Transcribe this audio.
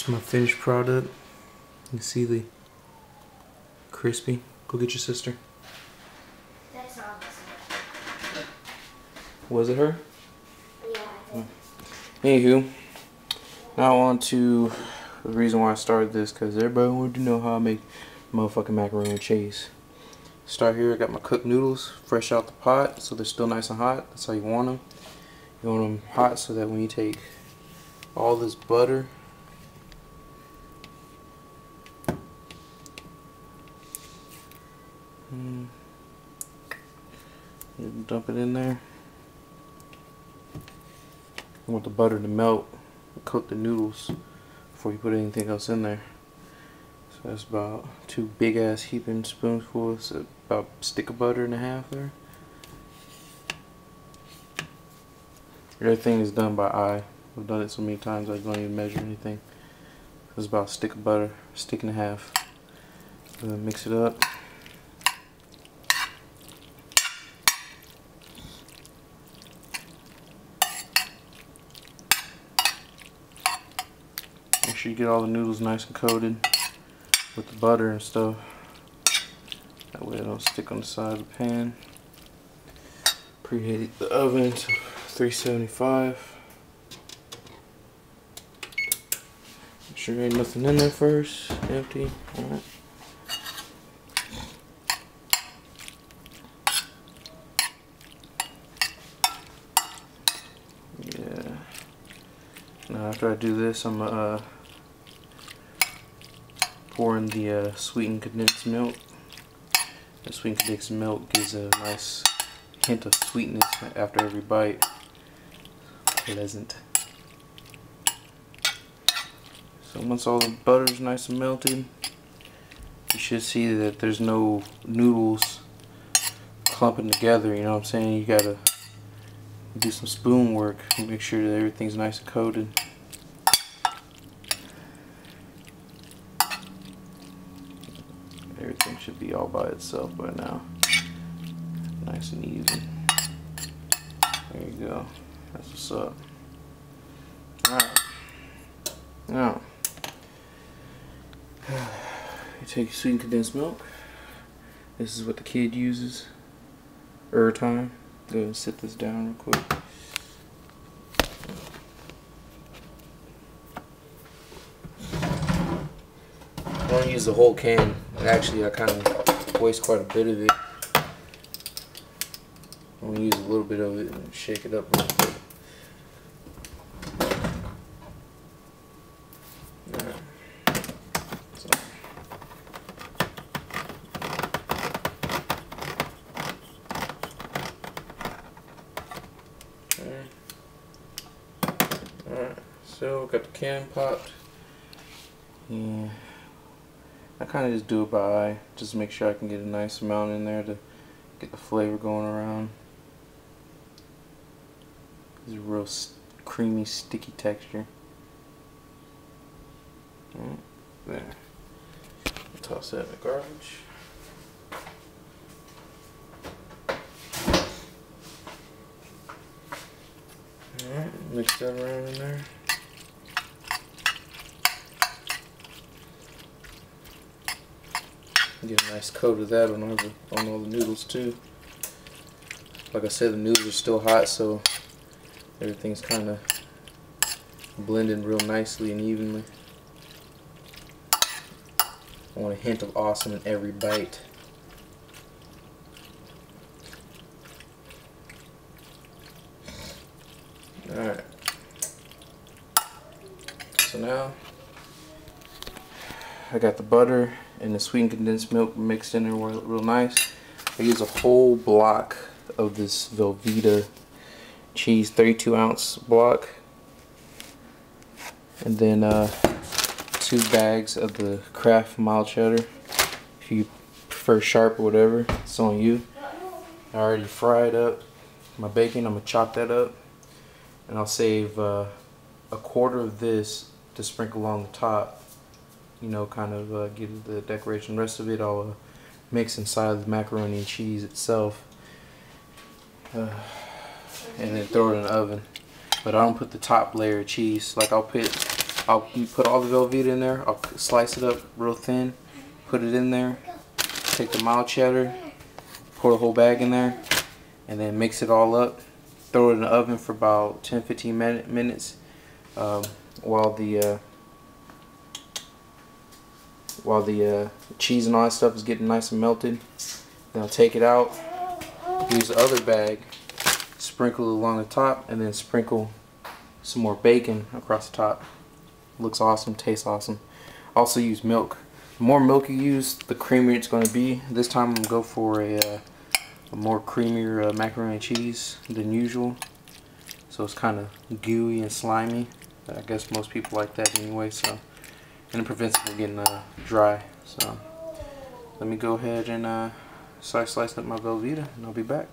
It's my finished product. You can see the crispy. Go get your sister. That's not this. Was it her? Yeah, I think. Anywho, now on to the reason why I started this, because everybody wanted to know how I make motherfucking macaroni and cheese. Start here. I got my cooked noodles fresh out the pot, so they're still nice and hot. That's how you want them. You want them hot so that when you take all this butter you dump it in there. You want the butter to melt, coat the noodles before you put anything else in there. So that's about 2 big ass heaping spoonfuls, about a stick of butter and a half there. Everything is done by eye. I've done it so many times I don't even measure anything. It's about a stick of butter, a stick and a half. Then mix it up. Make sure you get all the noodles nice and coated with the butter and stuff. That way it don't stick on the side of the pan. Preheat the oven to 375. Make sure there ain't nothing in there first. Empty. Alright. Yeah. Now after I do this, I'm pour in the sweetened condensed milk. The sweetened condensed milk gives a nice hint of sweetness after every bite. Pleasant. So once all the butter is nice and melted, you should see that there's no noodles clumping together, you know what I'm saying? You gotta do some spoon work and make sure that everything's nice and coated. Everything should be all by itself by now. Nice and even. There you go. That's what's up. Alright. Now, you take your sweetened condensed milk. This is what the kid uses. Time. Go ahead and sit this down real quick. I don't use the whole can. Actually, I kind of waste quite a bit of it. I'm going to use a little bit of it and shake it up real quick. Alright. So. Okay. Alright, so got the can popped. Yeah. I kind of just do it by eye, just to make sure I can get a nice amount in there to get the flavor going around. It's a real creamy, sticky texture. Right, there. Toss that in the garbage. Alright, mix that around in there. Get a nice coat of that on all the noodles too. Like I said, the noodles are still hot, so everything's kind of blending real nicely and evenly. I want a hint of awesome in every bite. Alright. So now I got the butter and the sweetened condensed milk mixed in there real nice. I use a whole block of this Velveeta cheese, 32-ounce block, and then 2 bags of the Kraft mild cheddar. If you prefer sharp or whatever, it's on you. I already fried up my bacon. I'm gonna chop that up, and I'll save a quarter of this to sprinkle on the top. You know, kind of give the decoration. The rest of it I'll mix inside the macaroni and cheese itself, and then throw it in the oven. But I don't put the top layer of cheese. Like I'll put I'll put all the Velveeta in there. I'll slice it up real thin, put it in there, take the mild cheddar, pour the whole bag in there, and then mix it all up. Throw it in the oven for about 10-15 minutes while the cheese and all that stuff is getting nice and melted. Then I'll take it out, use the other bag, sprinkle it along the top, and then sprinkle some more bacon across the top. Looks awesome, tastes awesome. Also use milk. The more milk you use, the creamier it's going to be. This time I'm going to go for a more creamier macaroni and cheese than usual. So it's kind of gooey and slimy. I guess most people like that anyway. So, and it prevents it from getting dry. So let me go ahead and start slicing up my Velveeta, and I'll be back.